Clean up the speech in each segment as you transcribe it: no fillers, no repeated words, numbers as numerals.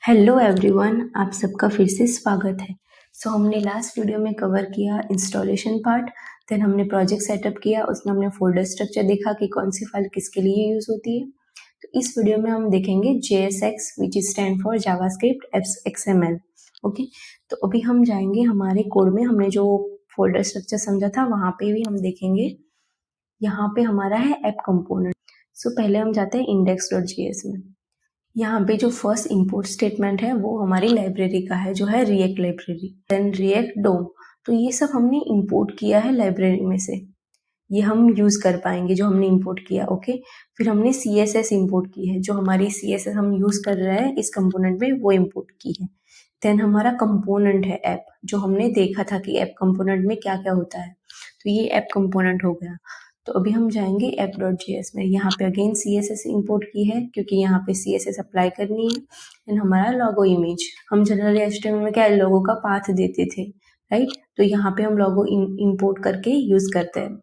Hello everyone, आप सबका फिर से स्वागत है। हमने लास्ट वीडियो में कवर किया इंस्टॉलेशन पार्ट, देन हमने प्रोजेक्ट सेटअप किया, उसमें हमने फोल्डर स्ट्रक्चर देखा कि कौन सी फाइल किसके लिए यूज होती है। तो इस वीडियो में हम देखेंगे JSX which is stand for JavaScript XML। Okay, तो अभी हम जाएंगे हमारे कोड में, हमने जो फोल्डर स्ट्रक्चर समझा था वहां पे भी हम देखेंगे। यहाँ पे हमारा है ऐप कंपोनेंट। पहले हम जाते हैं index.js में। यहाँ पे जो फर्स्ट इंपोर्ट स्टेटमेंट है वो हमारी लाइब्रेरी का है, जो है रिएक्ट लाइब्रेरी, देन रिएक्ट डोम। तो ये सब हमने इंपोर्ट किया है लाइब्रेरी में से, ये हम यूज कर पाएंगे जो हमने इंपोर्ट किया। ओके, फिर हमने CSS इंपोर्ट की है, जो हमारी CSS हम यूज कर रहे हैं इस कंपोनेंट में, वो इंपोर्ट की है। देन हमारा कंपोनेंट है ऐप, जो हमने देखा था कि ऐप कंपोनेंट में क्या क्या होता है, तो ये ऐप कंपोनेंट हो गया। तो अभी हम जाएंगे app.js में। यहाँ पे अगेन CSS इंपोर्ट की है क्योंकि यहाँ पे CSS अप्लाई करनी है। एंड हमारा लोगो इमेज, हम जनरली HTML में क्या लोगो का पाथ देते थे, राइट? तो यहाँ पे हम लोगो इंपोर्ट करके यूज करते हैं।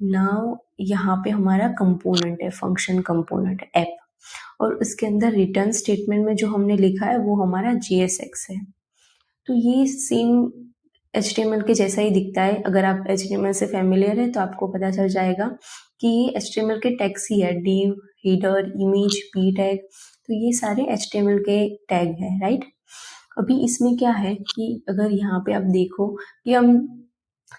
नाउ यहाँ पे हमारा कंपोनेंट है, फंक्शन कंपोनेंट ऐप, और उसके अंदर रिटर्न स्टेटमेंट में जो हमने लिखा है वो हमारा JSX है। तो ये सेम HTML के जैसा ही दिखता है। अगर आप HTML से फैमिलियर है तो आपको पता चल जाएगा कि ये HTML के टैग्स ही है, div, header, image, p tag, तो ये सारे HTML के टैग है, राइट? अभी इसमें क्या है कि अगर यहाँ पे आप देखो कि हम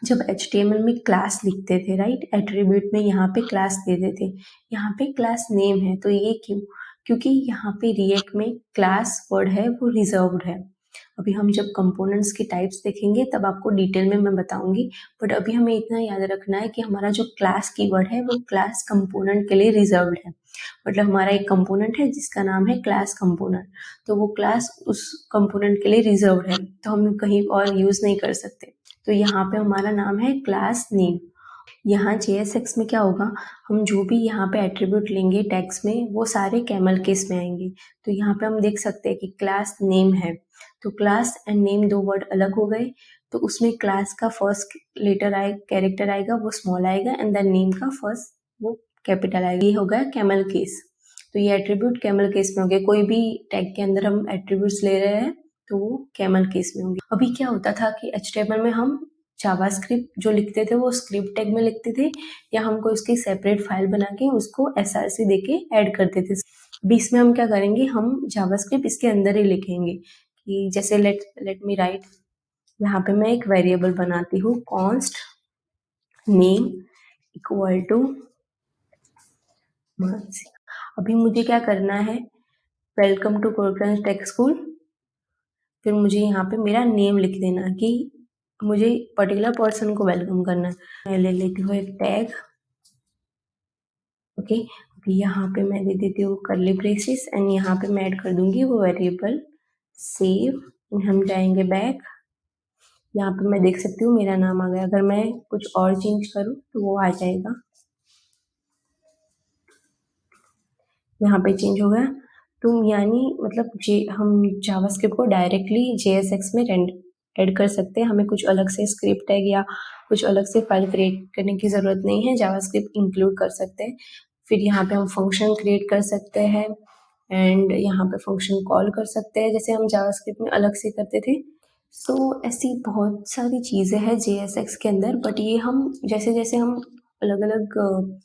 जब HTML में क्लास लिखते थे, राइट, एट्रीब्यूट में यहाँ पे क्लास देते थे, यहाँ पे क्लास नेम है, तो ये क्यों? क्योंकि यहाँ पे रिएक्ट में क्लास वर्ड है वो रिजर्व्ड है। अभी हम जब कंपोनेंट्स की टाइप्स देखेंगे तब आपको डिटेल में मैं बताऊंगी, बट अभी हमें इतना याद रखना है कि हमारा जो क्लास कीवर्ड है वो क्लास कंपोनेंट के लिए रिजर्व्ड है। मतलब हमारा एक कंपोनेंट है जिसका नाम है क्लास कंपोनेंट, तो वो क्लास उस कंपोनेंट के लिए रिजर्व्ड है, तो हम कहीं और यूज नहीं कर सकते। तो यहाँ पे हमारा नाम है क्लास नेम। यहाँ JSX में क्या होगा, हम जो भी यहाँ पे एट्रीब्यूट लेंगे टैग्स में वो सारे कैमल केस में आएंगे। तो यहाँ पे हम देख सकते हैं कि क्लास नेम है, तो क्लास एंड नेम दो वर्ड अलग हो गए, तो उसमें क्लास का फर्स्ट लेटर आए कैरेक्टर आएगा वो स्मॉल आएगा, एंड देन नेम का फर्स्ट वो कैपिटल आएगा। ये हो गया कैमल केस। तो ये एट्रीब्यूट कैमल केस में हो गया। कोई भी टैग के अंदर हम एट्रीब्यूट्स ले रहे हैं तो वो कैमल केस में होंगे। अभी क्या होता था कि HTML में हम जावास्क्रिप्ट जो लिखते थे वो स्क्रिप्ट टैग में लिखते थे, या हमको इसकी सेपरेट फाइल बना के उसको src देके ऐड करते थे। अभी इसमें हम क्या करेंगे, हम जावास्क्रिप्ट इसके अंदर ही लिखेंगे कि जैसे लेट मी राइट, यहाँ पे मैं एक वेरिएबल बनाती हूँ const name equal to Mansi. अभी मुझे क्या करना है, welcome to Corecrunch tech school, फिर मुझे यहाँ पे मेरा नेम लिख देना कि मुझे पर्टिकुलर पर्सन को वेलकम करना है। मैं ले लेती हूँ एक टैग, ओके। अभी यहाँ पे मैं दे देती हूँ कर्ली ब्रेसेस, एंड यहाँ पे मैं ऐड कर दूंगी वो वेरिएबल सेव। हम जाएंगे बैक, यहाँ पे मैं देख सकती हूँ मेरा नाम आ गया। अगर मैं कुछ और चेंज करूँ तो वो आ जाएगा, यहाँ पे चेंज हो गया। तो यानी मतलब हम जावास्क्रिप्ट को डायरेक्टली JSX में ऐड कर सकते हैं। हमें कुछ अलग से स्क्रिप्ट टैग या कुछ अलग से फाइल क्रिएट करने की ज़रूरत नहीं है, जावास्क्रिप्ट इंक्लूड कर सकते हैं। फिर यहाँ पे हम फंक्शन क्रिएट कर सकते हैं, एंड यहाँ पे फंक्शन कॉल कर सकते हैं जैसे हम जावास्क्रिप्ट में अलग से करते थे। ऐसी बहुत सारी चीज़ें हैं JSX के अंदर, बट ये हम जैसे जैसे हम अलग अलग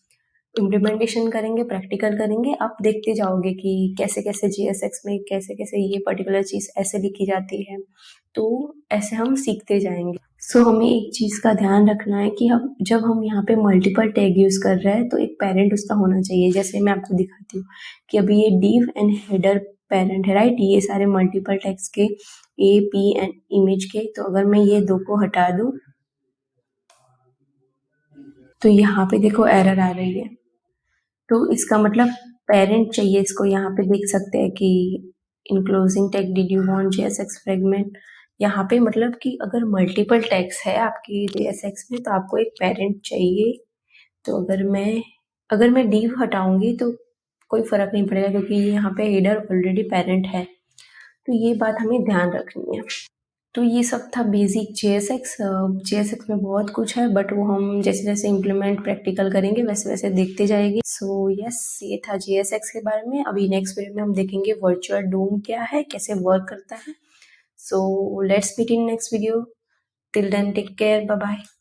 इम्प्लीमेंटेशन करेंगे, प्रैक्टिकल करेंगे, आप देखते जाओगे कि कैसे कैसे JSX में कैसे कैसे ये पर्टिकुलर चीज़ ऐसे लिखी जाती है, तो ऐसे हम सीखते जाएंगे। हमें एक चीज़ का ध्यान रखना है कि हम जब हम यहाँ पे मल्टीपल टैग यूज़ कर रहे हैं तो एक पेरेंट उसका होना चाहिए। जैसे मैं आपको दिखाती हूँ कि अभी ये div एंड हेडर पेरेंट है, राइट, ये सारे मल्टीपल टैग्स के A P एंड इमेज के। तो अगर मैं ये दो को हटा दूँ तो यहाँ पे देखो एरर आ रही है, तो इसका मतलब पेरेंट चाहिए इसको। यहाँ पे देख सकते हैं कि enclosing tag did you want JSX fragment, यहाँ पे मतलब कि अगर मल्टीपल टैग्स है आपकी JSX में तो आपको एक पेरेंट चाहिए। तो अगर मैं div हटाऊंगी तो कोई फर्क नहीं पड़ेगा क्योंकि यहाँ पे हेडर ऑलरेडी पेरेंट है, तो ये बात हमें ध्यान रखनी है। तो ये सब था बेसिक JSX। JSX में बहुत कुछ है, बट वो हम जैसे जैसे इम्प्लीमेंट प्रैक्टिकल करेंगे वैसे वैसे देखते जाएंगे। सो यस, ये था JSX के बारे में। अभी नेक्स्ट वीडियो में हम देखेंगे वर्चुअल डोम क्या है, कैसे वर्क करता है। So let's meet in next video. Till then take care, bye bye.